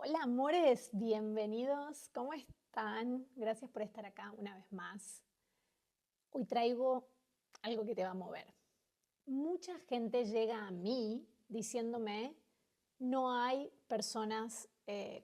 Hola amores, bienvenidos. ¿Cómo están? Gracias por estar acá una vez más. Hoy traigo algo que te va a mover. Mucha gente llega a mí diciéndome, no hay personas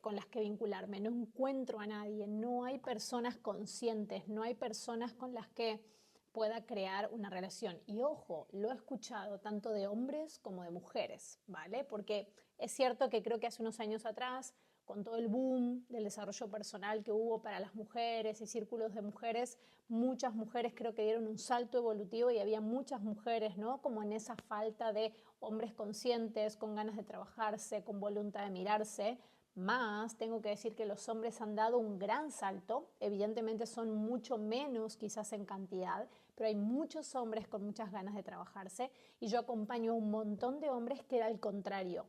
con las que vincularme, no encuentro a nadie, no hay personas conscientes, no hay personas con las que pueda crear una relación. Y ojo, lo he escuchado tanto de hombres como de mujeres, ¿vale? Porque es cierto que creo que hace unos años atrás, con todo el boom del desarrollo personal que hubo para las mujeres y círculos de mujeres, muchas mujeres creo que dieron un salto evolutivo y había muchas mujeres, ¿no? Como en esa falta de hombres conscientes, con ganas de trabajarse, con voluntad de mirarse. Más, tengo que decir que los hombres han dado un gran salto, evidentemente son mucho menos quizás en cantidad, pero hay muchos hombres con muchas ganas de trabajarse y yo acompaño a un montón de hombres que era al contrario.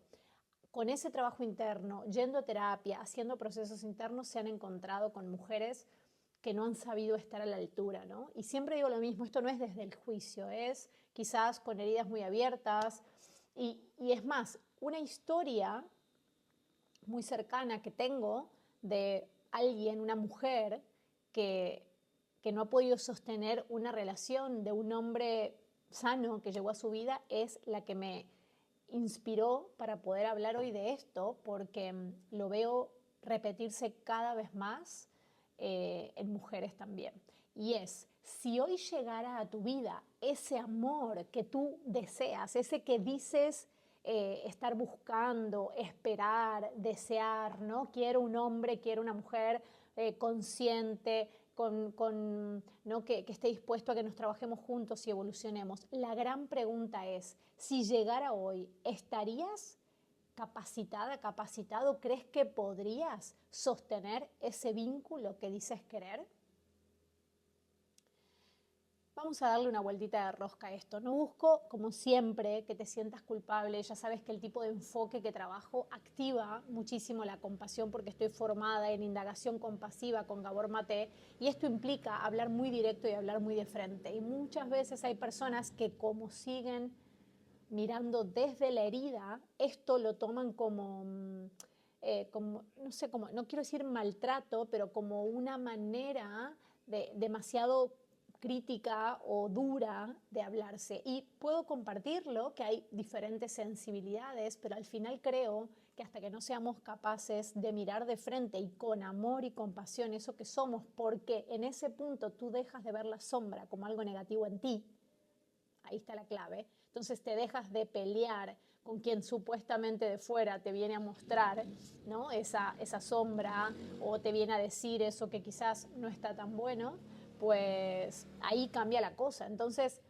Con ese trabajo interno, yendo a terapia, haciendo procesos internos, se han encontrado con mujeres que no han sabido estar a la altura, ¿no? Y siempre digo lo mismo, esto no es desde el juicio, es quizás con heridas muy abiertas. Y es más, una historia muy cercana que tengo de alguien, una mujer, que, que no ha podido sostener una relación de un hombre sano que llegó a su vida, es la que me inspiró para poder hablar hoy de esto, porque lo veo repetirse cada vez más en mujeres también. Y es, si hoy llegara a tu vida ese amor que tú deseas, ese que dices estar buscando, esperar, desear, ¿no? Quiero un hombre, quiero una mujer consciente, ¿no? que esté dispuesto a que nos trabajemos juntos y evolucionemos. La gran pregunta es, si llegara hoy, ¿estarías capacitada, capacitado? ¿Crees que podrías sostener ese vínculo que dices querer? Vamos a darle una vueltita de rosca a esto. No busco, como siempre, que te sientas culpable. Ya sabes que el tipo de enfoque que trabajo activa muchísimo la compasión porque estoy formada en indagación compasiva con Gabor Maté y esto implica hablar muy directo y hablar muy de frente. Y muchas veces hay personas que como siguen mirando desde la herida, esto lo toman como no sé, como, no quiero decir maltrato, pero como una manera demasiado crítica o dura de hablarse. Y puedo compartirlo, que hay diferentes sensibilidades, pero al final creo que hasta que no seamos capaces de mirar de frente y con amor y compasión eso que somos, porque en ese punto tú dejas de ver la sombra como algo negativo en ti, ahí está la clave. Entonces te dejas de pelear con quien supuestamente de fuera te viene a mostrar, ¿no? esa sombra o te viene a decir eso que quizás no está tan bueno, pues ahí cambia la cosa. Entonces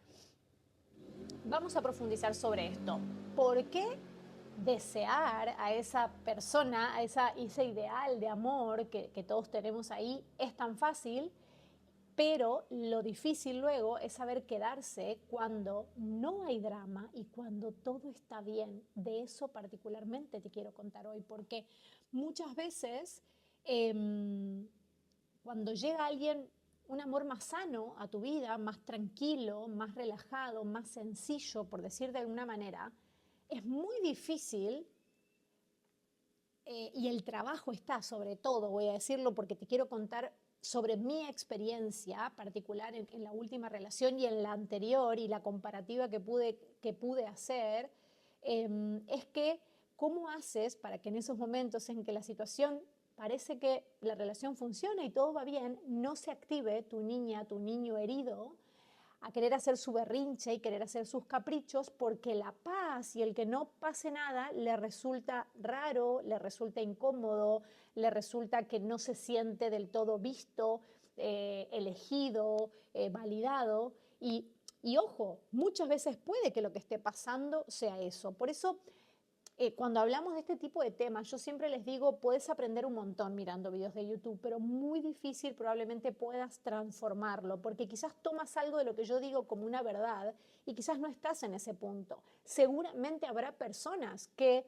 vamos a profundizar sobre esto. ¿Por qué desear a esa persona, a ese ideal de amor que todos tenemos ahí es tan fácil? Pero lo difícil luego es saber quedarse cuando no hay drama y cuando todo está bien. De eso particularmente te quiero contar hoy, porque muchas veces cuando llega alguien, un amor más sano a tu vida, más tranquilo, más relajado, más sencillo, por decir de alguna manera, es muy difícil y el trabajo está sobre todo, voy a decirlo porque te quiero contar sobre mi experiencia particular en la última relación y en la anterior y la comparativa que pude hacer, es que cómo haces para que en esos momentos en que la situación parece que la relación funciona y todo va bien, no se active tu niña, tu niño herido a querer hacer su berrinche y querer hacer sus caprichos porque la paz y el que no pase nada le resulta raro, le resulta incómodo, le resulta que no se siente del todo visto, elegido, validado y ojo, muchas veces puede que lo que esté pasando sea eso. Por eso cuando hablamos de este tipo de temas, yo siempre les digo, puedes aprender un montón mirando videos de YouTube, pero muy difícil probablemente puedas transformarlo, porque quizás tomas algo de lo que yo digo como una verdad y quizás no estás en ese punto. Seguramente habrá personas que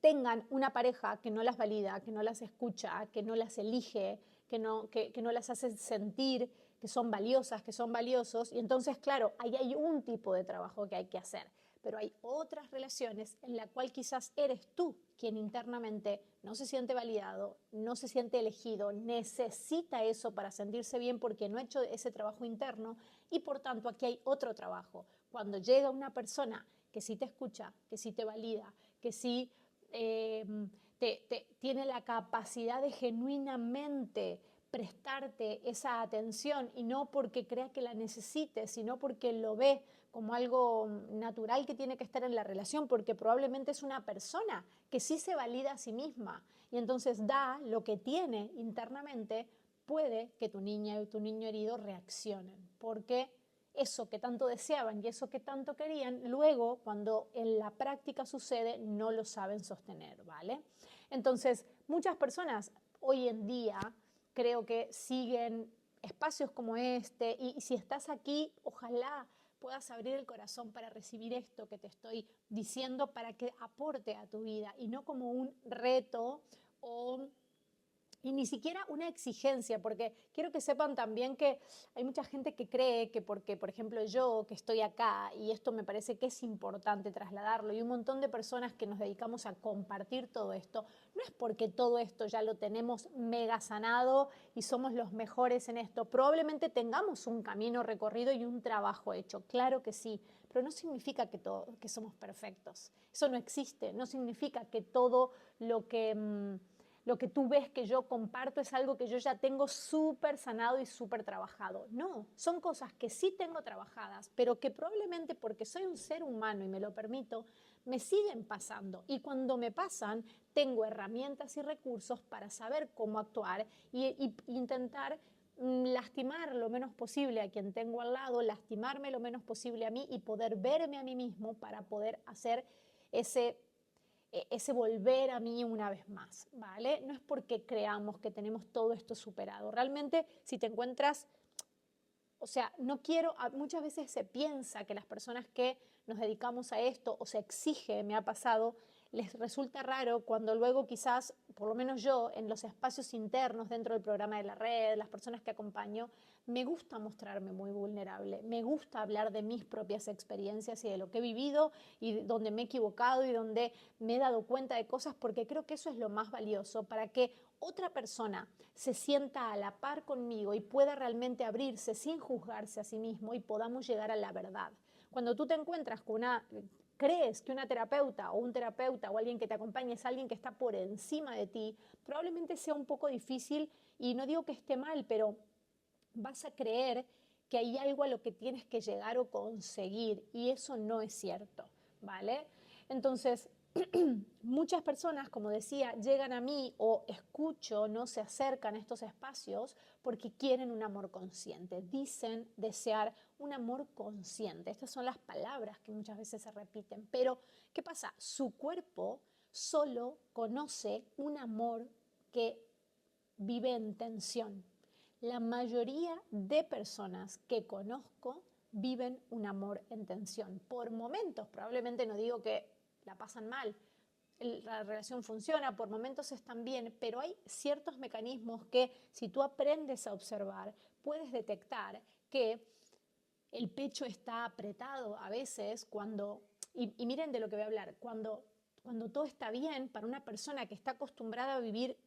tengan una pareja que no las valida, que no las escucha, que no las elige, que no las hace sentir que son valiosas, que son valiosos, y entonces, claro, ahí hay un tipo de trabajo que hay que hacer. pero hay otras relaciones en la cual quizás eres tú quien internamente no se siente validado, no se siente elegido, necesita eso para sentirse bien porque no ha hecho ese trabajo interno y por tanto aquí hay otro trabajo. Cuando llega una persona que sí te escucha, que sí te valida, que sí tiene la capacidad de genuinamente prestarte esa atención y no porque crea que la necesite, sino porque lo ve como algo natural que tiene que estar en la relación, porque probablemente es una persona que sí se valida a sí misma y entonces da lo que tiene internamente, puede que tu niña y tu niño herido reaccionen, porque eso que tanto deseaban y eso que tanto querían, luego cuando en la práctica sucede no lo saben sostener, ¿vale? Entonces, muchas personas hoy en día creo que siguen espacios como este y si estás aquí, ojalá puedas abrir el corazón para recibir esto que te estoy diciendo para que aporte a tu vida y no como un reto y ni siquiera una exigencia, porque quiero que sepan también que hay mucha gente que cree que porque, por ejemplo, yo que estoy acá, y esto me parece que es importante trasladarlo, y un montón de personas que nos dedicamos a compartir todo esto, no es porque todo esto ya lo tenemos mega sanado y somos los mejores en esto. Probablemente tengamos un camino recorrido y un trabajo hecho, claro que sí, pero no significa que somos perfectos. Eso no existe, no significa que todo lo que tú ves que yo comparto es algo que yo ya tengo súper sanado y súper trabajado. No, son cosas que sí tengo trabajadas, pero que probablemente porque soy un ser humano y me lo permito, me siguen pasando. Y cuando me pasan, tengo herramientas y recursos para saber cómo actuar y intentar lastimar lo menos posible a quien tengo al lado, lastimarme lo menos posible a mí y poder verme a mí mismo para poder hacer ese volver a mí una vez más, ¿vale? No es porque creamos que tenemos todo esto superado. Realmente, si te encuentras, o sea, no quiero, muchas veces se piensa que las personas que nos dedicamos a esto o se exige, me ha pasado, les resulta raro cuando luego quizás, por lo menos yo, en los espacios internos dentro del programa de la red, las personas que acompaño, me gusta mostrarme muy vulnerable, me gusta hablar de mis propias experiencias y de lo que he vivido y donde me he equivocado y donde me he dado cuenta de cosas porque creo que eso es lo más valioso para que otra persona se sienta a la par conmigo y pueda realmente abrirse sin juzgarse a sí mismo y podamos llegar a la verdad. Cuando tú te encuentras con crees que una terapeuta o un terapeuta o alguien que te acompañe es alguien que está por encima de ti, probablemente sea un poco difícil y no digo que esté mal, pero vas a creer que hay algo a lo que tienes que llegar o conseguir y eso no es cierto, ¿vale? Entonces, muchas personas, como decía, llegan a mí o escucho, no se acercan a estos espacios porque quieren un amor consciente. Dicen desear un amor consciente. Estas son las palabras que muchas veces se repiten. Pero, ¿qué pasa? Su cuerpo solo conoce un amor que vive en tensión. La mayoría de personas que conozco viven un amor en tensión. Por momentos, probablemente no digo que la pasan mal, la relación funciona, por momentos están bien, pero hay ciertos mecanismos que si tú aprendes a observar, puedes detectar que el pecho está apretado a veces cuando, y miren de lo que voy a hablar, cuando todo está bien para una persona que está acostumbrada a vivir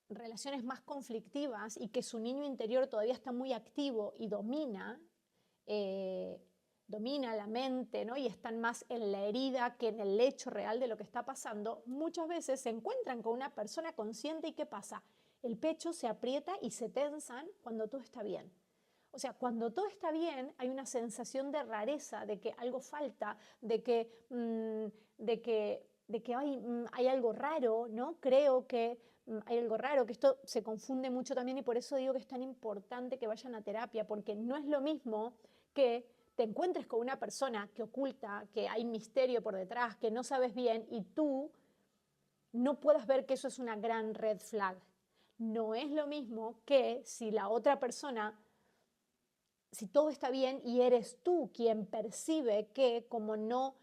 relaciones más conflictivas y que su niño interior todavía está muy activo y eh, domina la mente, ¿no? Y están más en la herida que en el hecho real de lo que está pasando, muchas veces se encuentran con una persona consciente y ¿qué pasa? El pecho se aprieta y se tensan cuando todo está bien. O sea, cuando todo está bien, hay una sensación de rareza, de que algo falta, hay algo raro, ¿no? Creo que hay algo raro, que esto se confunde mucho también y por eso digo que es tan importante que vayan a terapia, porque no es lo mismo que te encuentres con una persona que oculta, que hay misterio por detrás, que no sabes bien y tú no puedas ver que eso es una gran red flag. No es lo mismo que si la otra persona, si todo está bien y eres tú quien percibe que como no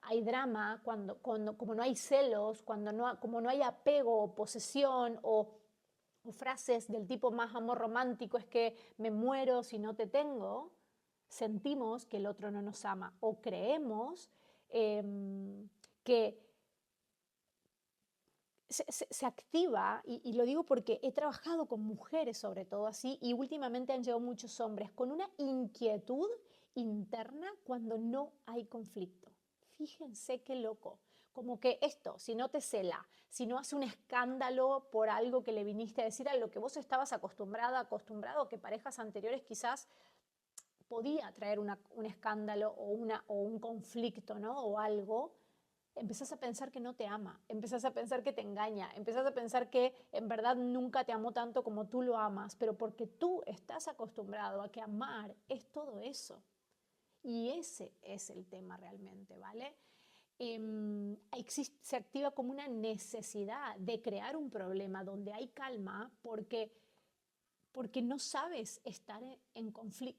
hay drama, como no hay celos, como no hay apego o posesión o frases del tipo más amor romántico es que me muero si no te tengo, sentimos que el otro no nos ama o creemos que se activa, y lo digo porque he trabajado con mujeres sobre todo así, y últimamente han llegado muchos hombres con una inquietud interna cuando no hay conflicto. Fíjense qué loco. Como que esto, si no te cela, si no hace un escándalo por algo que le viniste a decir, a lo que vos estabas acostumbrado, que parejas anteriores quizás podía traer un escándalo o un conflicto, ¿no? O algo, empezás a pensar que no te ama, empezás a pensar que te engaña, empezás a pensar que en verdad nunca te amó tanto como tú lo amas, pero porque tú estás acostumbrado a que amar es todo eso. Y ese es el tema realmente, ¿vale? Se activa como una necesidad de crear un problema donde hay calma porque no sabes estar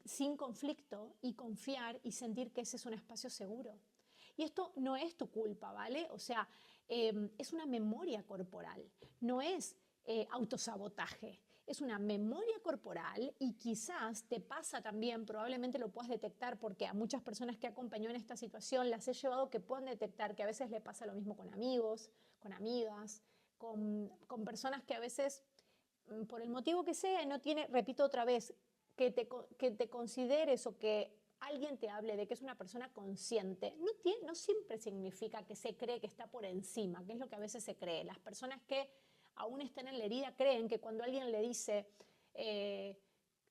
sin conflicto y confiar y sentir que ese es un espacio seguro. Y esto no es tu culpa, ¿vale? O sea, es una memoria corporal, no es autosabotaje. Es una memoria corporal y quizás te pasa también, probablemente lo puedas detectar porque a muchas personas que acompañó en esta situación las he llevado que puedan detectar que a veces le pasa lo mismo con amigos, con amigas, con personas que a veces por el motivo que sea, y no tiene, repito otra vez, que te consideres o que alguien te hable de que es una persona consciente, no siempre significa que se cree que está por encima, que es lo que a veces se cree. Las personas que aún están en la herida creen que cuando alguien le dice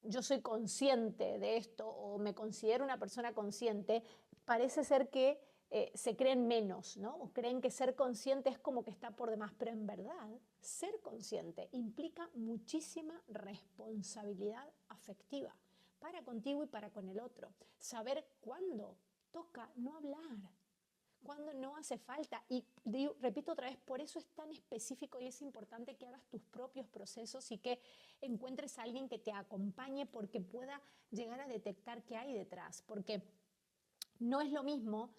yo soy consciente de esto o me considero una persona consciente, parece ser que se creen menos, ¿no? O creen que ser consciente es como que está por demás, pero en verdad ser consciente implica muchísima responsabilidad afectiva para contigo y para con el otro. Saber cuándo toca no hablar, cuándo no hace falta. Y digo, repito otra vez, por eso es tan específico y es importante que hagas tus propios procesos y que encuentres a alguien que te acompañe porque pueda llegar a detectar qué hay detrás. Porque no es lo mismo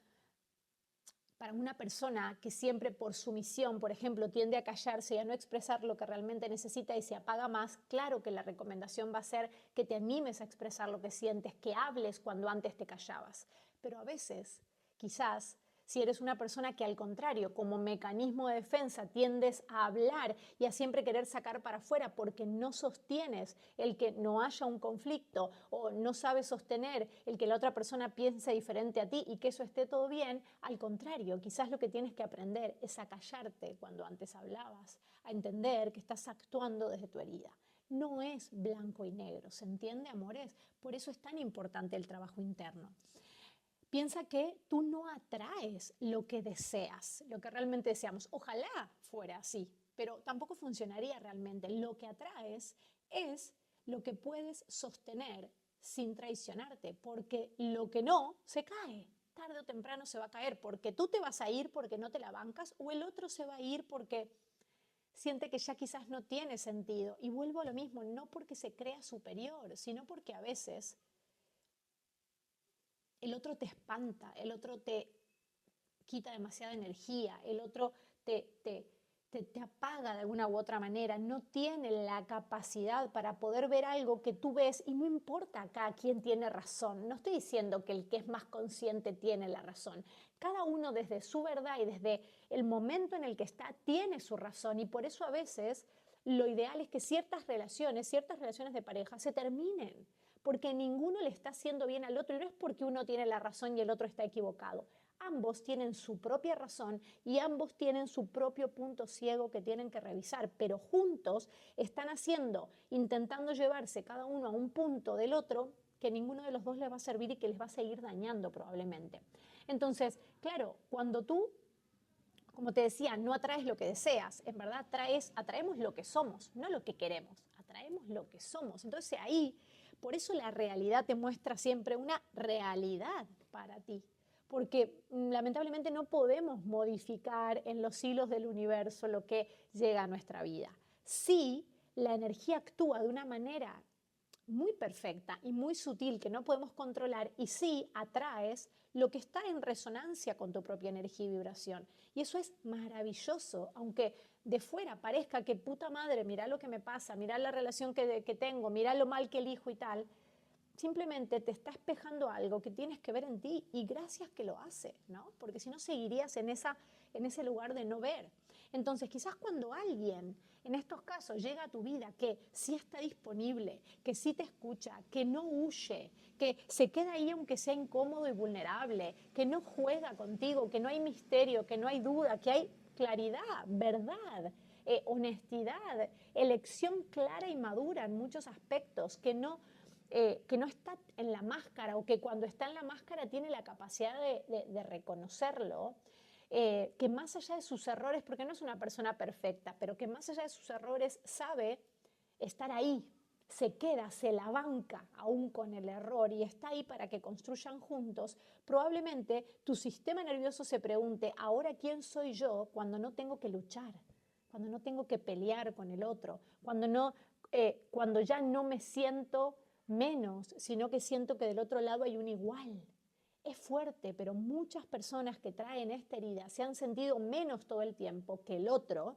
para una persona que siempre por sumisión, por ejemplo, tiende a callarse y a no expresar lo que realmente necesita y se apaga más, claro que la recomendación va a ser que te animes a expresar lo que sientes, que hables cuando antes te callabas. Pero a veces, quizás, si eres una persona que al contrario, como mecanismo de defensa, tiendes a hablar y a siempre querer sacar para afuera porque no sostienes el que no haya un conflicto o no sabes sostener el que la otra persona piense diferente a ti y que eso esté todo bien, al contrario, quizás lo que tienes que aprender es a callarte cuando antes hablabas, a entender que estás actuando desde tu herida. No es blanco y negro, ¿se entiende, amores? Por eso es tan importante el trabajo interno. Piensa que tú no atraes lo que deseas, lo que realmente deseamos. Ojalá fuera así, pero tampoco funcionaría realmente. Lo que atraes es lo que puedes sostener sin traicionarte, porque lo que no se cae. Tarde o temprano se va a caer, porque tú te vas a ir porque no te la bancas o el otro se va a ir porque siente que ya quizás no tiene sentido. Y vuelvo a lo mismo, no porque se crea superior, sino porque a veces el otro te espanta, el otro te quita demasiada energía, el otro te apaga de alguna u otra manera, no tiene la capacidad para poder ver algo que tú ves y no importa acá quién tiene razón. No estoy diciendo que el que es más consciente tiene la razón. Cada uno desde su verdad y desde el momento en el que está tiene su razón y por eso a veces lo ideal es que ciertas relaciones de pareja se terminen porque ninguno le está haciendo bien al otro y no es porque uno tiene la razón y el otro está equivocado. Ambos tienen su propia razón y ambos tienen su propio punto ciego que tienen que revisar, pero juntos están intentando llevarse cada uno a un punto del otro que ninguno de los dos les va a servir y que les va a seguir dañando probablemente. Entonces, claro, cuando tú, como te decía, no atraes lo que deseas, en verdad atraemos lo que somos, no lo que queremos, atraemos lo que somos. Entonces ahí, por eso la realidad te muestra siempre una realidad para ti porque lamentablemente no podemos modificar en los hilos del universo lo que llega a nuestra vida. Sí, la energía actúa de una manera muy perfecta y muy sutil que no podemos controlar y sí atraes lo que está en resonancia con tu propia energía y vibración. Y eso es maravilloso, aunque de fuera parezca que puta madre, mira lo que me pasa, mira la relación que tengo, mira lo mal que elijo y tal. simplemente te está espejando algo que tienes que ver en ti y gracias que lo hace, ¿no? Porque si no seguirías en ese lugar de no ver. Entonces, quizás cuando alguien en estos casos llega a tu vida que sí está disponible, que sí te escucha, que no huye, que se queda ahí aunque sea incómodo y vulnerable, que no juega contigo, que no hay misterio, que no hay duda, que hay claridad, verdad, honestidad, elección clara y madura en muchos aspectos, que no está en la máscara o que cuando está en la máscara tiene la capacidad de reconocerlo, que más allá de sus errores, porque no es una persona perfecta, pero que más allá de sus errores sabe estar ahí, se queda, se la banca aún con el error y está ahí para que construyan juntos, probablemente tu sistema nervioso se pregunte, ¿ahora quién soy yo cuando no tengo que luchar? Cuando no tengo que pelear con el otro, cuando ya no me siento menos, sino que siento que del otro lado hay un igual. Es fuerte, pero muchas personas que traen esta herida se han sentido menos todo el tiempo que el otro,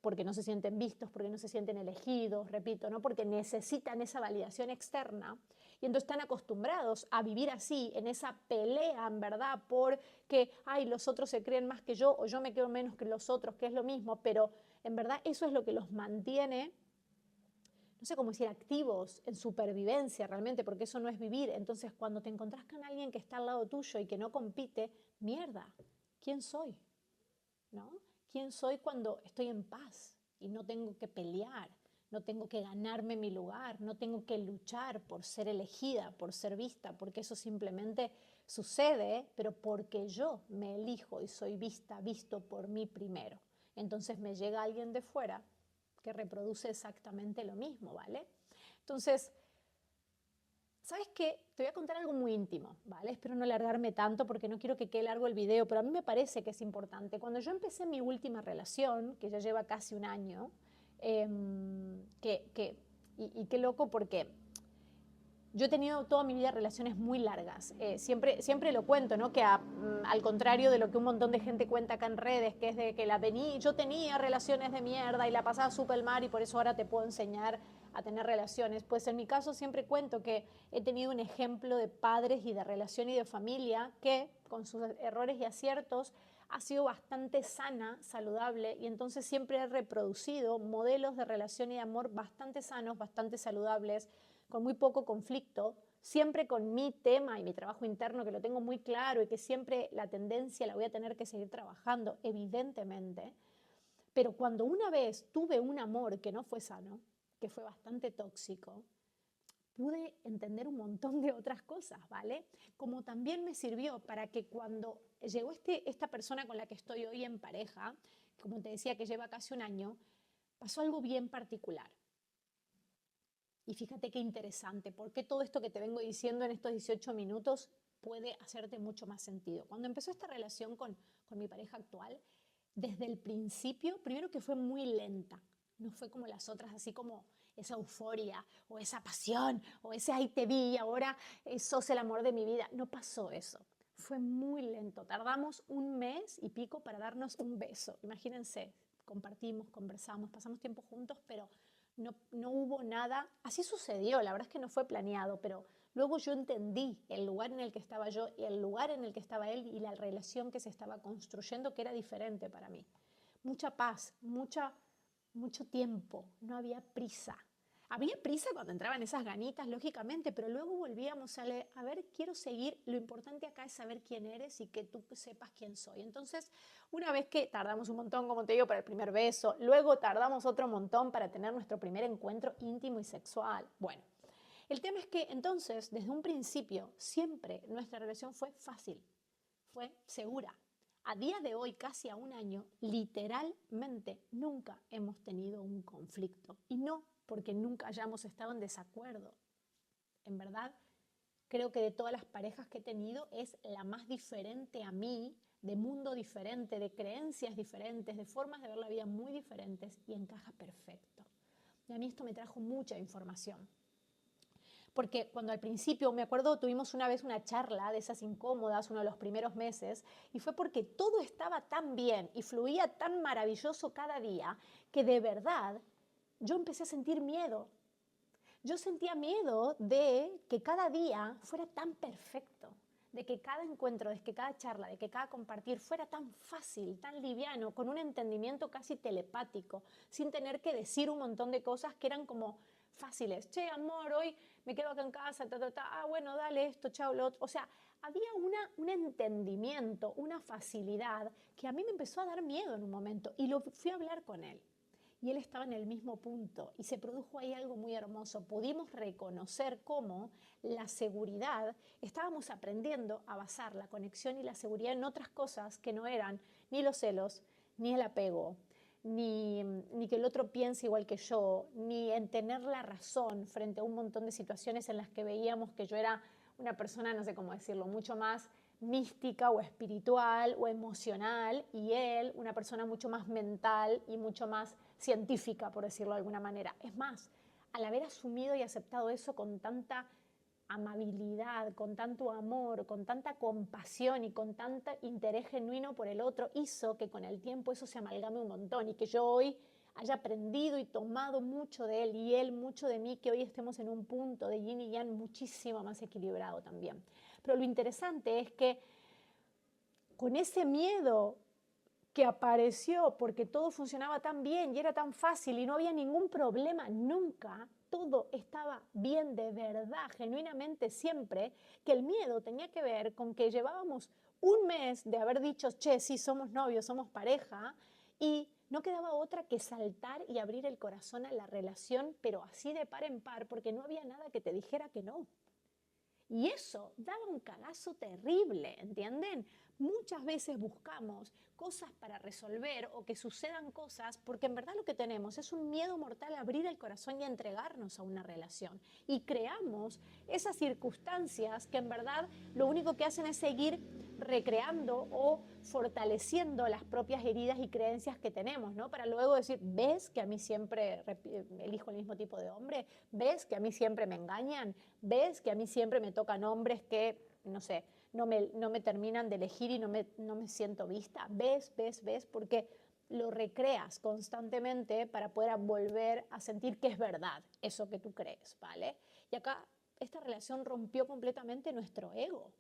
porque no se sienten vistos, porque no se sienten elegidos, repito, ¿no? Porque necesitan esa validación externa y entonces están acostumbrados a vivir así, en esa pelea, en verdad, porque, ay, los otros se creen más que yo o yo me creo menos que los otros, que es lo mismo, pero en verdad eso es lo que los mantiene, no sé cómo decir, activos en supervivencia realmente, porque eso no es vivir. Entonces, cuando te encontrás con alguien que está al lado tuyo y que no compite, mierda, ¿quién soy? ¿No? ¿Quién soy cuando estoy en paz y no tengo que pelear, no tengo que ganarme mi lugar, no tengo que luchar por ser elegida, por ser vista, porque eso simplemente sucede, pero porque yo me elijo y soy vista, visto por mí primero. Entonces me llega alguien de fuera que reproduce exactamente lo mismo, ¿vale? Entonces, ¿sabes qué? Te voy a contar algo muy íntimo, ¿vale? Espero no alargarme tanto porque no quiero que quede largo el video, pero a mí me parece que es importante. Cuando yo empecé mi última relación, que ya lleva casi un año, y qué loco porque yo he tenido toda mi vida relaciones muy largas. Siempre lo cuento, ¿no? Que al contrario de lo que un montón de gente cuenta acá en redes, que es de que yo tenía relaciones de mierda y la pasaba súper mal y por eso ahora te puedo enseñar a tener relaciones. Pues en mi caso siempre cuento que he tenido un ejemplo de padres y de relación y de familia que, con sus errores y aciertos, ha sido bastante sana, saludable, y entonces siempre he reproducido modelos de relación y de amor bastante sanos, bastante saludables, con muy poco conflicto, siempre con mi tema y mi trabajo interno, que lo tengo muy claro y que siempre la tendencia la voy a tener que seguir trabajando, evidentemente. Pero cuando una vez tuve un amor que no fue sano, que fue bastante tóxico, pude entender un montón de otras cosas, ¿vale? Como también me sirvió para que cuando llegó esta persona con la que estoy hoy en pareja, como te decía que lleva casi un año, pasó algo bien particular. Y fíjate qué interesante, porque todo esto que te vengo diciendo en estos 18 minutos puede hacerte mucho más sentido. Cuando empezó esta relación con mi pareja actual, desde el principio, primero que fue muy lenta, no fue como las otras, así como esa euforia o esa pasión o ese ahí te vi y ahora sos el amor de mi vida. No pasó eso. Fue muy lento. Tardamos un mes y pico para darnos un beso. Imagínense, compartimos, conversamos, pasamos tiempo juntos, pero no hubo nada. Así sucedió, la verdad es que no fue planeado, pero luego yo entendí el lugar en el que estaba yo y el lugar en el que estaba él y la relación que se estaba construyendo, que era diferente para mí. Mucha paz, mucho tiempo, no había prisa. Había prisa cuando entraban esas ganitas, lógicamente, pero luego volvíamos a ver, quiero seguir, lo importante acá es saber quién eres y que tú sepas quién soy. Entonces, una vez que tardamos un montón, como te digo, para el primer beso, luego tardamos otro montón para tener nuestro primer encuentro íntimo y sexual. Bueno, el tema es que entonces, desde un principio, siempre nuestra relación fue fácil, fue segura. A día de hoy, casi a un año, literalmente nunca hemos tenido un conflicto. Y no porque nunca hayamos estado en desacuerdo. En verdad, creo que de todas las parejas que he tenido es la más diferente a mí, de mundo diferente, de creencias diferentes, de formas de ver la vida muy diferentes y encaja perfecto. Y a mí esto me trajo mucha información. Porque cuando al principio, me acuerdo, tuvimos una vez una charla de esas incómodas, uno de los primeros meses, y fue porque todo estaba tan bien y fluía tan maravilloso cada día que de verdad yo empecé a sentir miedo. Yo sentía miedo de que cada día fuera tan perfecto, de que cada encuentro, de que cada charla, de que cada compartir fuera tan fácil, tan liviano, con un entendimiento casi telepático, sin tener que decir un montón de cosas que eran como fáciles. Che, amor, hoy me quedo acá en casa, bueno, dale esto, chao, lo otro. O sea, había un entendimiento, una facilidad que a mí me empezó a dar miedo en un momento y lo fui a hablar con él. Y él estaba en el mismo punto y se produjo ahí algo muy hermoso. Pudimos reconocer cómo la seguridad, estábamos aprendiendo a basar la conexión y la seguridad en otras cosas que no eran ni los celos, ni el apego, ni que el otro piense igual que yo, ni en tener la razón frente a un montón de situaciones en las que veíamos que yo era una persona, no sé cómo decirlo, mucho más mística o espiritual o emocional, y él una persona mucho más mental y mucho más científica, por decirlo de alguna manera. Es más, al haber asumido y aceptado eso con tanta amabilidad, con tanto amor, con tanta compasión y con tanto interés genuino por el otro, hizo que con el tiempo eso se amalgame un montón y que yo hoy haya aprendido y tomado mucho de él y él mucho de mí, que hoy estemos en un punto de yin y yang muchísimo más equilibrado también. Pero lo interesante es que con ese miedo que apareció porque todo funcionaba tan bien y era tan fácil y no había ningún problema nunca, todo estaba bien de verdad, genuinamente siempre, que el miedo tenía que ver con que llevábamos un mes de haber dicho, che, sí, somos novios, somos pareja, y no quedaba otra que saltar y abrir el corazón a la relación, pero así de par en par, porque no había nada que te dijera que no. Y eso daba un cagazo terrible, ¿entienden? Muchas veces buscamos cosas para resolver o que sucedan cosas porque en verdad lo que tenemos es un miedo mortal a abrir el corazón y a entregarnos a una relación. Y creamos esas circunstancias que en verdad lo único que hacen es seguir recreando o fortaleciendo las propias heridas y creencias que tenemos, ¿no? Para luego decir, ¿ves que a mí siempre elijo el mismo tipo de hombre? ¿Ves que a mí siempre me engañan? ¿Ves que a mí siempre me tocan hombres que, no sé, no me terminan de elegir y no me siento vista? ¿Ves? Porque lo recreas constantemente para poder volver a sentir que es verdad eso que tú crees, ¿vale? Y acá esta relación rompió completamente nuestro ego,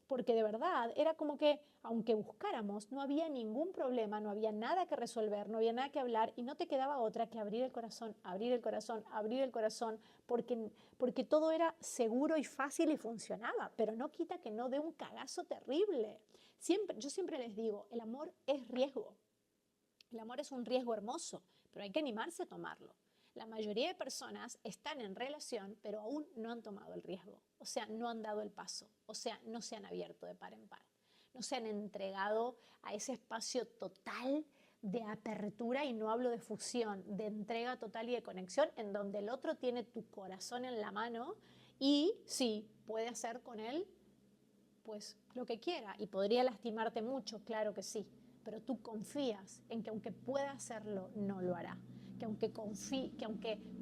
porque de verdad era como que aunque buscáramos no había ningún problema, no había nada que resolver, no había nada que hablar y no te quedaba otra que abrir el corazón, abrir el corazón, abrir el corazón, porque todo era seguro y fácil y funcionaba, pero no quita que no dé un cagazo terrible. Yo siempre les digo, el amor es riesgo, el amor es un riesgo hermoso, pero hay que animarse a tomarlo. La mayoría de personas están en relación, pero aún no han tomado el riesgo. O sea, no han dado el paso. O sea, no se han abierto de par en par. No se han entregado a ese espacio total de apertura, y no hablo de fusión, de entrega total y de conexión, en donde el otro tiene tu corazón en la mano y sí, puede hacer con él pues lo que quiera y podría lastimarte mucho, claro que sí, pero tú confías en que aunque pueda hacerlo, no lo hará. Que aunque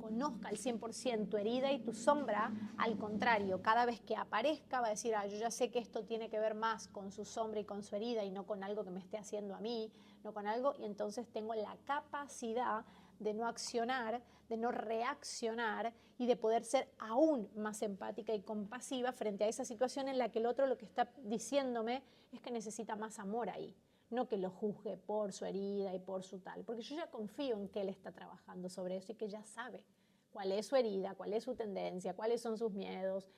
conozca al 100% tu herida y tu sombra, al contrario, cada vez que aparezca va a decir, yo ya sé que esto tiene que ver más con su sombra y con su herida y no con algo que me esté haciendo a mí, no con algo, y entonces tengo la capacidad de no accionar, de no reaccionar y de poder ser aún más empática y compasiva frente a esa situación en la que el otro lo que está diciéndome es que necesita más amor ahí, no que lo juzgue por su herida y por su tal, porque yo ya confío en que él está trabajando sobre eso y que ya sabe cuál es su herida, cuál es su tendencia, cuáles son sus miedos,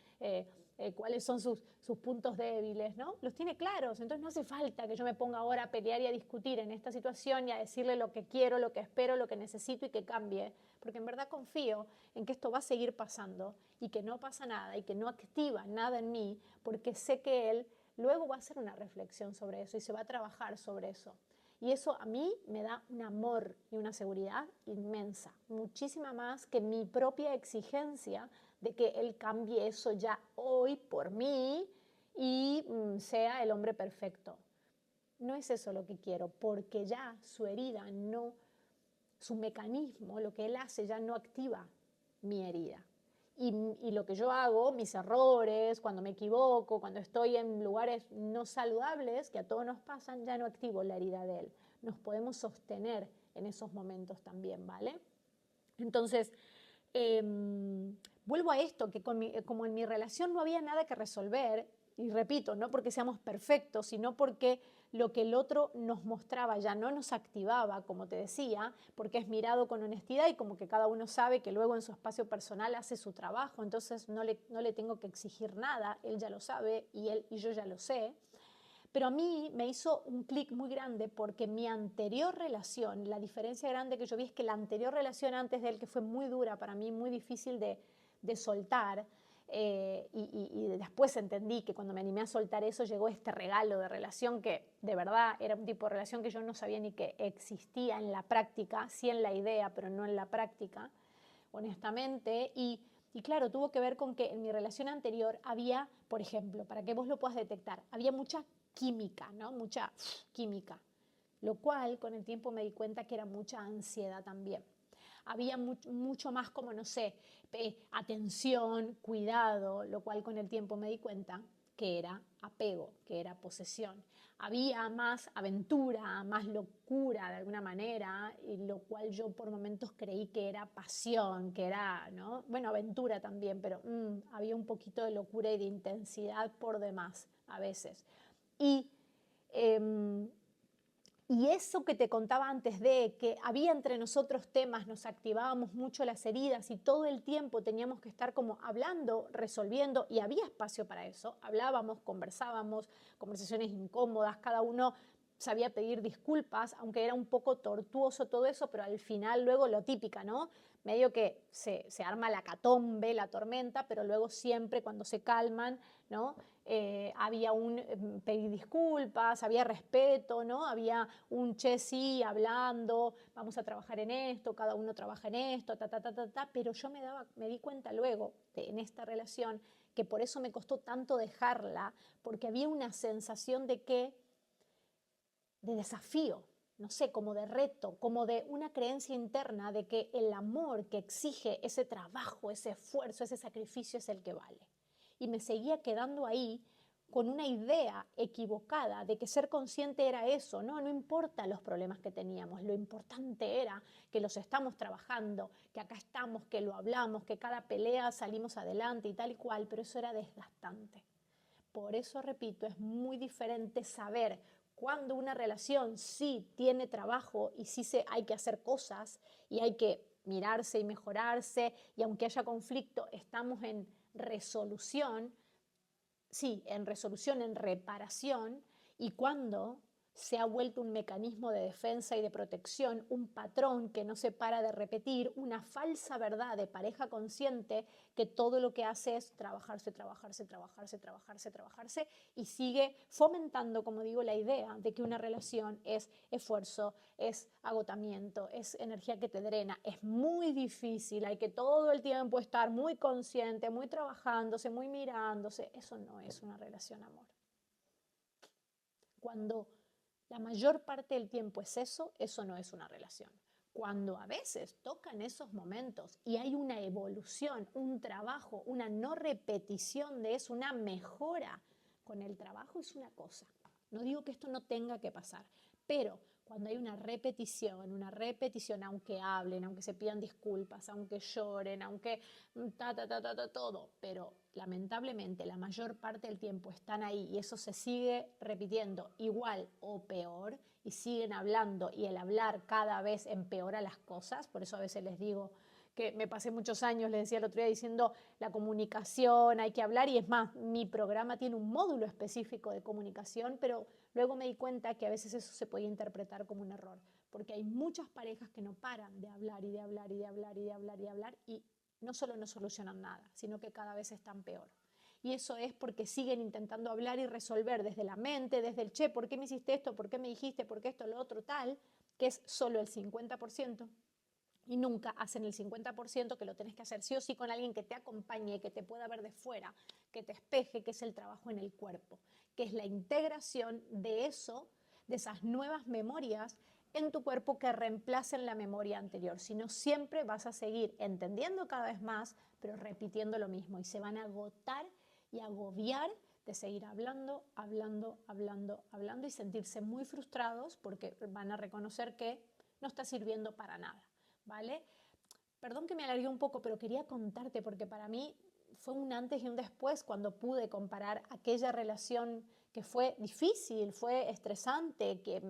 cuáles son sus puntos débiles, ¿no? Los tiene claros, entonces no hace falta que yo me ponga ahora a pelear y a discutir en esta situación y a decirle lo que quiero, lo que espero, lo que necesito y que cambie, porque en verdad confío en que esto va a seguir pasando y que no pasa nada y que no activa nada en mí, porque sé que él luego va a hacer una reflexión sobre eso y se va a trabajar sobre eso. Y eso a mí me da un amor y una seguridad inmensa, muchísima más que mi propia exigencia de que él cambie eso ya hoy por mí y sea el hombre perfecto. No es eso lo que quiero, porque ya su herida no, su mecanismo, lo que él hace ya no activa mi herida. Y lo que yo hago, mis errores, cuando me equivoco, cuando estoy en lugares no saludables, que a todos nos pasan, ya no activo la herida de él. Nos podemos sostener en esos momentos también, ¿vale? Entonces, vuelvo a esto, que como en mi relación no había nada que resolver, y repito, no porque seamos perfectos, sino porque lo que el otro nos mostraba ya no nos activaba, como te decía, porque es mirado con honestidad y como que cada uno sabe que luego en su espacio personal hace su trabajo, entonces no le tengo que exigir nada, él ya lo sabe y él y yo ya lo sé. Pero a mí me hizo un clic muy grande porque mi anterior relación, la diferencia grande que yo vi es que la anterior relación antes de él, que fue muy dura para mí, muy difícil de soltar, y después entendí que cuando me animé a soltar eso llegó este regalo de relación que de verdad era un tipo de relación que yo no sabía ni que existía en la práctica, sí en la idea, pero no en la práctica, honestamente. Y claro, tuvo que ver con que en mi relación anterior había, por ejemplo, para que vos lo puedas detectar, había mucha química, ¿no? Mucha química, lo cual con el tiempo me di cuenta que era mucha ansiedad también. Había mucho más como, no sé, atención, cuidado, lo cual con el tiempo me di cuenta que era apego, que era posesión. Había más aventura, más locura de alguna manera, y lo cual yo por momentos creí que era pasión, que era, ¿no? Bueno, aventura también, pero había un poquito de locura y de intensidad por demás a veces. Y eh, y eso que te contaba antes de que había entre nosotros temas, nos activábamos mucho las heridas y todo el tiempo teníamos que estar como hablando, resolviendo, y había espacio para eso. Hablábamos, conversábamos, conversaciones incómodas, cada uno sabía pedir disculpas, aunque era un poco tortuoso todo eso, pero al final luego lo típica, ¿no? Medio que se arma la catombe, la tormenta, pero luego siempre cuando se calman, ¿no? Había un pedir disculpas, había respeto, ¿no? Había un che, sí, hablando, vamos a trabajar en esto, cada uno trabaja en esto, pero yo me di cuenta luego en esta relación que por eso me costó tanto dejarla, porque había una sensación de desafío, no sé, como de reto, como de una creencia interna de que el amor que exige ese trabajo, ese esfuerzo, ese sacrificio es el que vale. Y me seguía quedando ahí con una idea equivocada de que ser consciente era eso, ¿no? No importa los problemas que teníamos, lo importante era que los estamos trabajando, que acá estamos, que lo hablamos, que cada pelea salimos adelante y tal y cual, pero eso era desgastante. Por eso, repito, es muy diferente saber cuando una relación sí tiene trabajo y sí hay que hacer cosas y hay que mirarse y mejorarse, y aunque haya conflicto, estamos en resolución, sí, en resolución, en reparación, y cuando se ha vuelto un mecanismo de defensa y de protección, un patrón que no se para de repetir, una falsa verdad de pareja consciente que todo lo que hace es trabajarse, trabajarse, trabajarse, trabajarse, trabajarse, y sigue fomentando, como digo, la idea de que una relación es esfuerzo, es agotamiento, es energía que te drena. Es muy difícil, hay que todo el tiempo estar muy consciente, muy trabajándose, muy mirándose. Eso no es una relación, amor. Cuando la mayor parte del tiempo es eso no es una relación. Cuando a veces tocan esos momentos y hay una evolución, un trabajo, una no repetición de eso, una mejora con el trabajo, es una cosa. No digo que esto no tenga que pasar, pero cuando hay una repetición, aunque hablen, aunque se pidan disculpas, aunque lloren, aunque todo, pero lamentablemente la mayor parte del tiempo están ahí y eso se sigue repitiendo igual o peor y siguen hablando y el hablar cada vez empeora las cosas. Por eso a veces les digo que me pasé muchos años, les decía el otro día, diciendo la comunicación, hay que hablar, y es más, mi programa tiene un módulo específico de comunicación, pero luego me di cuenta que a veces eso se podía interpretar como un error, porque hay muchas parejas que no paran de hablar y de hablar y de hablar y de hablar y de hablar, y no solo no solucionan nada, sino que cada vez están peor. Y eso es porque siguen intentando hablar y resolver desde la mente, desde el che, ¿por qué me hiciste esto? ¿Por qué me dijiste? ¿Por qué esto, lo otro, tal? Que es solo el 50%. Y nunca hacen el 50% que lo tenés que hacer sí o sí con alguien que te acompañe, que te pueda ver de fuera, que te espeje, que es el trabajo en el cuerpo, que es la integración de eso, de esas nuevas memorias en tu cuerpo que reemplacen la memoria anterior. Si no, siempre vas a seguir entendiendo cada vez más, pero repitiendo lo mismo, y se van a agotar y agobiar de seguir hablando, hablando, hablando, hablando, y sentirse muy frustrados porque van a reconocer que no está sirviendo para nada. ¿Vale? Perdón que me alargué un poco, pero quería contarte porque para mí fue un antes y un después cuando pude comparar aquella relación que fue difícil, fue estresante, que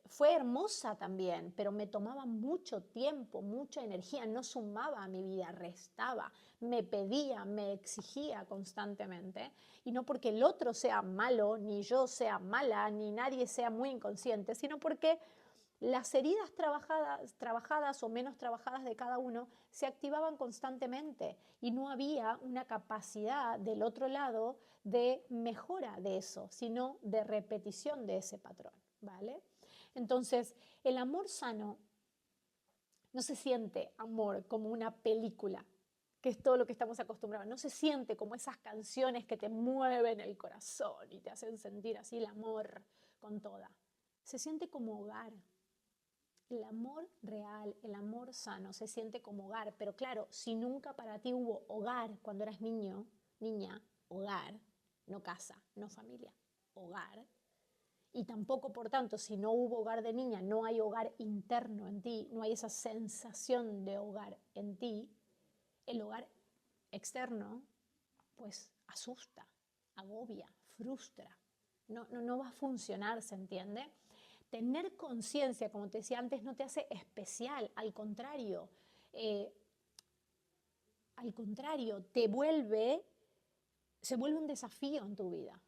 fue hermosa también, pero me tomaba mucho tiempo, mucha energía, no sumaba a mi vida, restaba, me pedía, me exigía constantemente. Y no porque el otro sea malo, ni yo sea mala, ni nadie sea muy inconsciente, sino porque las heridas trabajadas o menos trabajadas de cada uno se activaban constantemente y no había una capacidad del otro lado de mejora de eso, sino de repetición de ese patrón, ¿vale? Entonces, el amor sano no se siente amor como una película, que es todo lo que estamos acostumbrados. No se siente como esas canciones que te mueven el corazón y te hacen sentir así el amor con toda. Se siente como hogar. El amor real, el amor sano, se siente como hogar. Pero claro, si nunca para ti hubo hogar cuando eras niño, niña, hogar, no casa, no familia, hogar. Y tampoco, por tanto, si no hubo hogar de niña, no hay hogar interno en ti, no hay esa sensación de hogar en ti, el hogar externo, pues asusta, agobia, frustra. No va a funcionar, ¿se entiende? Tener conciencia, como te decía antes, no te hace especial, eh, al contrario, se vuelve un desafío en tu vida.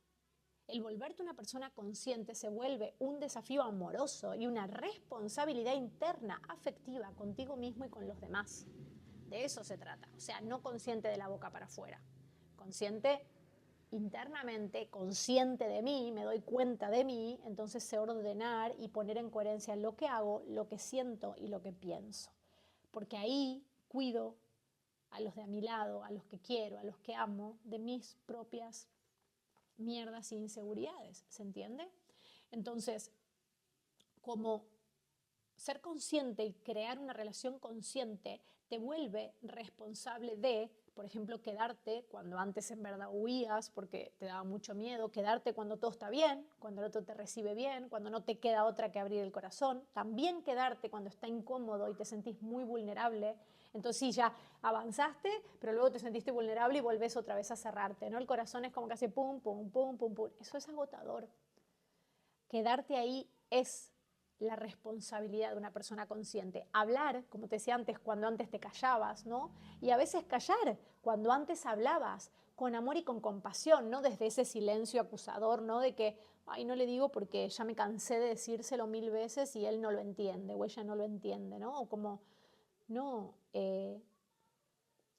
El volverte una persona consciente se vuelve un desafío amoroso y una responsabilidad interna, afectiva, contigo mismo y con los demás. De eso se trata. O sea, no consciente de la boca para afuera. Consciente internamente, consciente de mí, me doy cuenta de mí, entonces sé ordenar y poner en coherencia lo que hago, lo que siento y lo que pienso. Porque ahí cuido a los de a mi lado, a los que quiero, a los que amo, de mis propias mierdas e inseguridades, ¿se entiende? Entonces, como ser consciente y crear una relación consciente te vuelve responsable de, por ejemplo, quedarte cuando antes en verdad huías porque te daba mucho miedo, quedarte cuando todo está bien, cuando el otro te recibe bien, cuando no te queda otra que abrir el corazón, también quedarte cuando está incómodo y te sentís muy vulnerable. Entonces sí, ya avanzaste, pero luego te sentiste vulnerable y volvés otra vez a cerrarte, ¿no? El corazón es como que hace pum, pum, pum, pum, pum. Eso es agotador. Quedarte ahí es la responsabilidad de una persona consciente. Hablar, como te decía antes, cuando antes te callabas, ¿no? Y a veces callar, cuando antes hablabas, con amor y con compasión, no desde ese silencio acusador, ¿no? De que, ay, no le digo porque ya me cansé de decírselo 1000 veces y él no lo entiende o ella no lo entiende, ¿no? O como, no, es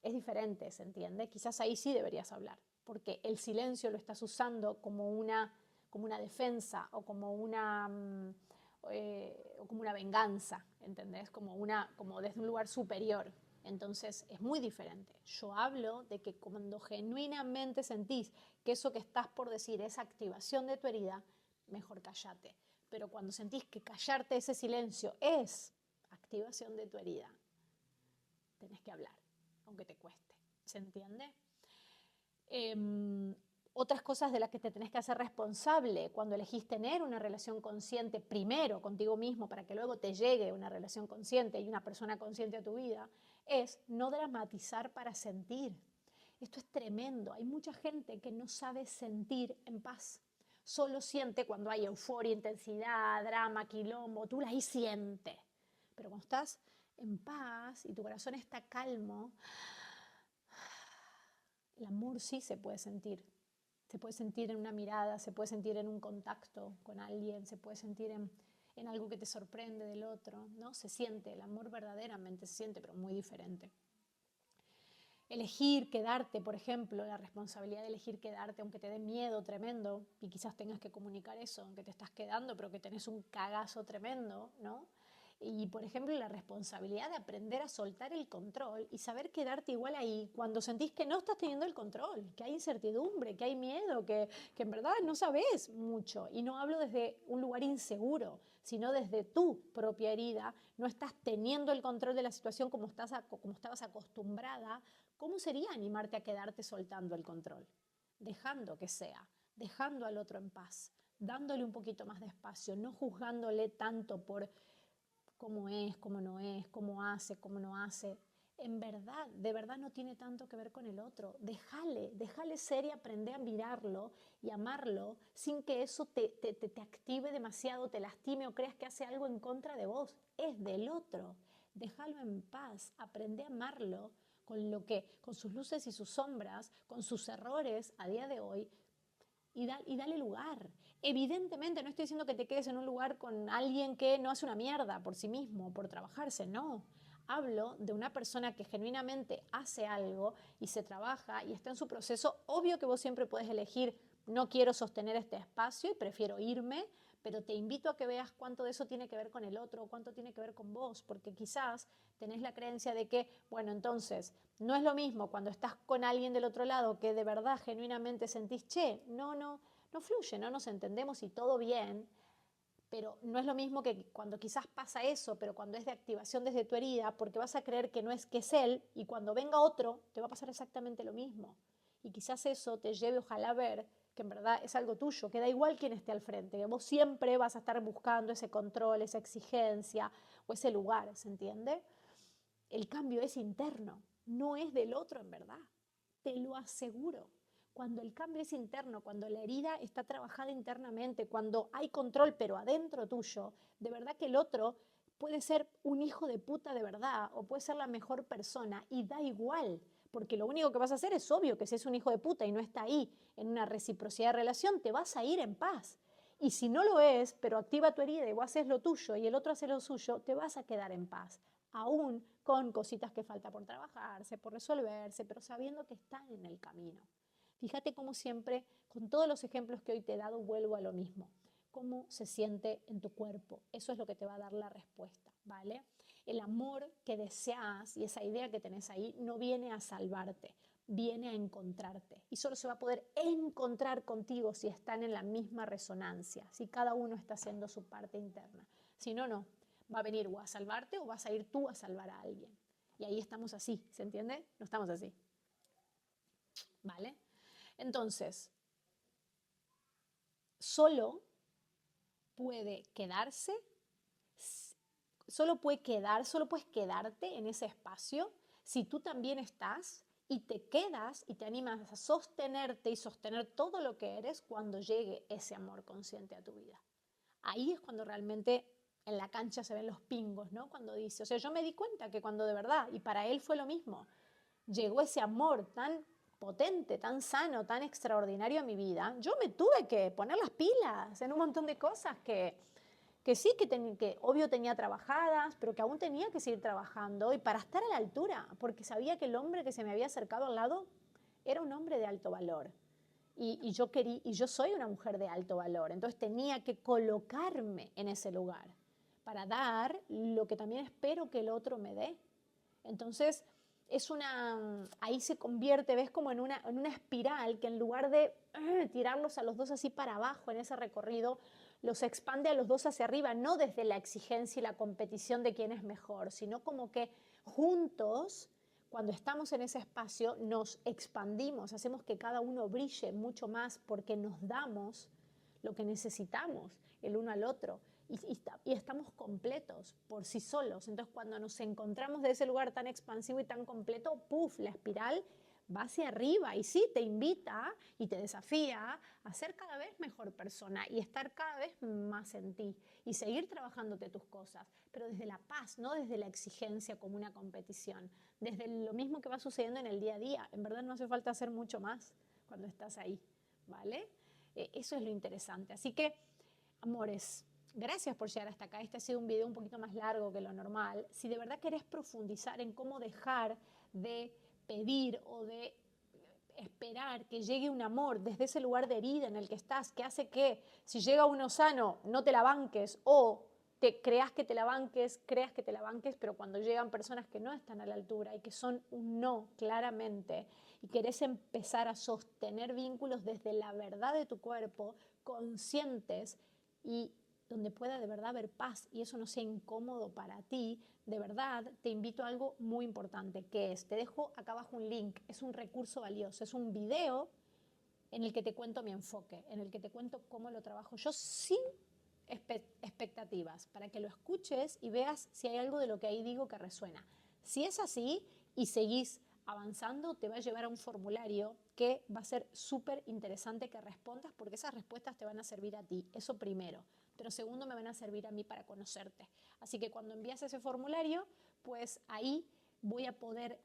diferente, ¿se entiende? Quizás ahí sí deberías hablar, porque el silencio lo estás usando como una defensa o como una venganza, ¿entendés? Como desde un lugar superior. Entonces es muy diferente. Yo hablo de que cuando genuinamente sentís que eso que estás por decir es activación de tu herida, mejor callate. Pero cuando sentís que callarte ese silencio es activación de tu herida, tenés que hablar, aunque te cueste. ¿Se entiende? Otras cosas de las que te tenés que hacer responsable cuando elegís tener una relación consciente primero contigo mismo para que luego te llegue una relación consciente y una persona consciente a tu vida, es no dramatizar para sentir. Esto es tremendo. Hay mucha gente que no sabe sentir en paz. Solo siente cuando hay euforia, intensidad, drama, quilombo. Tú ahí sientes. Pero cuando estás en paz y tu corazón está calmo, el amor sí se puede sentir. Se puede sentir en una mirada, se puede sentir en un contacto con alguien, se puede sentir en algo que te sorprende del otro, ¿no? Se siente, el amor verdaderamente se siente, pero muy diferente. Elegir quedarte, por ejemplo, la responsabilidad de elegir quedarte, aunque te dé miedo tremendo, y quizás tengas que comunicar eso, aunque te estás quedando, pero que tenés un cagazo tremendo, ¿no? Y, por ejemplo, la responsabilidad de aprender a soltar el control y saber quedarte igual ahí cuando sentís que no estás teniendo el control, que hay incertidumbre, que hay miedo, que en verdad no sabes mucho. Y no hablo desde un lugar inseguro, sino desde tu propia herida. No estás teniendo el control de la situación como estabas acostumbrada. ¿Cómo sería animarte a quedarte soltando el control? Dejando que sea, dejando al otro en paz, dándole un poquito más de espacio, no juzgándole tanto por cómo es, cómo no es, cómo hace, cómo no hace. En verdad, de verdad no tiene tanto que ver con el otro. Déjale ser y aprende a mirarlo y amarlo sin que eso te active demasiado, te lastime o creas que hace algo en contra de vos. Es del otro. Déjalo en paz, aprende a amarlo con sus luces y sus sombras, con sus errores a día de hoy, y dale lugar. Evidentemente no estoy diciendo que te quedes en un lugar con alguien que no hace una mierda por sí mismo, por trabajarse, no. Hablo de una persona que genuinamente hace algo y se trabaja y está en su proceso. Obvio que vos siempre puedes elegir, no quiero sostener este espacio y prefiero irme, pero te invito a que veas cuánto de eso tiene que ver con el otro, cuánto tiene que ver con vos, porque quizás tenés la creencia de que, bueno, entonces, no es lo mismo cuando estás con alguien del otro lado que de verdad, genuinamente sentís, che, no fluye, no nos entendemos y todo bien, pero no es lo mismo que cuando quizás pasa eso, pero cuando es de activación desde tu herida, porque vas a creer que no es que es él y cuando venga otro te va a pasar exactamente lo mismo. Y quizás eso te lleve ojalá a ver que en verdad es algo tuyo, que da igual quién esté al frente, que vos siempre vas a estar buscando ese control, esa exigencia o ese lugar, ¿se entiende? El cambio es interno, no es del otro en verdad, te lo aseguro. Cuando el cambio es interno, cuando la herida está trabajada internamente, cuando hay control pero adentro tuyo, de verdad que el otro puede ser un hijo de puta de verdad o puede ser la mejor persona y da igual, porque lo único que vas a hacer es obvio que si es un hijo de puta y no está ahí en una reciprocidad de relación, te vas a ir en paz. Y si no lo es, pero activa tu herida y vos haces lo tuyo y el otro hace lo suyo, te vas a quedar en paz, aún con cositas que falta por trabajarse, por resolverse, pero sabiendo que están en el camino. Fíjate cómo siempre, con todos los ejemplos que hoy te he dado, vuelvo a lo mismo. Cómo se siente en tu cuerpo. Eso es lo que te va a dar la respuesta, ¿vale? El amor que deseas y esa idea que tenés ahí no viene a salvarte, viene a encontrarte. Y solo se va a poder encontrar contigo si están en la misma resonancia, si cada uno está haciendo su parte interna. Si no, no. Va a venir o a salvarte o vas a ir tú a salvar a alguien. Y ahí estamos así, ¿se entiende? No estamos así. ¿Vale? Entonces, solo puede quedarse, solo puedes quedarte en ese espacio si tú también estás y te quedas y te animas a sostenerte y sostener todo lo que eres cuando llegue ese amor consciente a tu vida. Ahí es cuando realmente en la cancha se ven los pingos, ¿no? Cuando dice, o sea, yo me di cuenta que cuando de verdad, y para él fue lo mismo, llegó ese amor tan potente, tan sano, tan extraordinario a mi vida, yo me tuve que poner las pilas en un montón de cosas que sí, que obvio tenía trabajadas, pero que aún tenía que seguir trabajando y para estar a la altura, porque sabía que el hombre que se me había acercado al lado era un hombre de alto valor. Y yo soy una mujer de alto valor, entonces tenía que colocarme en ese lugar para dar lo que también espero que el otro me dé. Entonces, ahí se convierte, ves, como en una espiral que en lugar de tirarlos a los dos así para abajo en ese recorrido, los expande a los dos hacia arriba, no desde la exigencia y la competición de quién es mejor, sino como que juntos, cuando estamos en ese espacio, nos expandimos, hacemos que cada uno brille mucho más porque nos damos lo que necesitamos el uno al otro y estamos completos por sí solos. Entonces, cuando nos encontramos de ese lugar tan expansivo y tan completo, ¡puf!, la espiral va hacia arriba y sí, te invita y te desafía a ser cada vez mejor persona y estar cada vez más en ti y seguir trabajándote tus cosas, pero desde la paz, no desde la exigencia como una competición, desde lo mismo que va sucediendo en el día a día. En verdad no hace falta hacer mucho más cuando estás ahí, ¿vale? Eso es lo interesante. Así que, amores, gracias por llegar hasta acá. Este ha sido un video un poquito más largo que lo normal. Si de verdad querés profundizar en cómo dejar de pedir o de esperar que llegue un amor desde ese lugar de herida en el que estás, que hace que si llega uno sano no te la banques o te creas que te la banques, pero cuando llegan personas que no están a la altura y que son un no claramente y querés empezar a sostener vínculos desde la verdad de tu cuerpo, conscientes y donde pueda de verdad haber paz y eso no sea incómodo para ti, de verdad te invito a algo muy importante, que es, te dejo acá abajo un link, es un recurso valioso, es un video en el que te cuento mi enfoque, en el que te cuento cómo lo trabajo yo sin expectativas, para que lo escuches y veas si hay algo de lo que ahí digo que resuena. Si es así y seguís avanzando, te va a llevar a un formulario que va a ser súper interesante que respondas porque esas respuestas te van a servir a ti, eso primero. Pero segundo, me van a servir a mí para conocerte. Así que cuando envías ese formulario, pues ahí voy a poder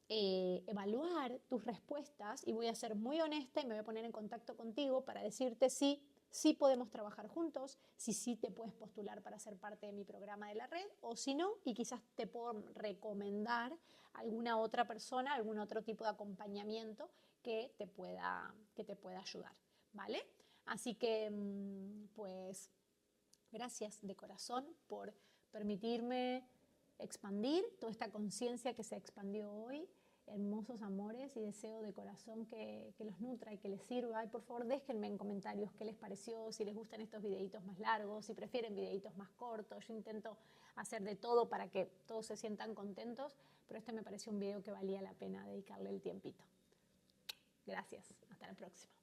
evaluar tus respuestas y voy a ser muy honesta y me voy a poner en contacto contigo para decirte si sí podemos trabajar juntos, si sí te puedes postular para ser parte de mi programa de la red o si no, y quizás te puedo recomendar alguna otra persona, algún otro tipo de acompañamiento que te pueda ayudar, ¿vale? Así que, pues, gracias de corazón por permitirme expandir toda esta conciencia que se expandió hoy. Hermosos amores y deseo de corazón que los nutra y que les sirva. Y por favor déjenme en comentarios qué les pareció, si les gustan estos videitos más largos, si prefieren videitos más cortos. Yo intento hacer de todo para que todos se sientan contentos, pero este me pareció un video que valía la pena dedicarle el tiempito. Gracias, hasta la próxima.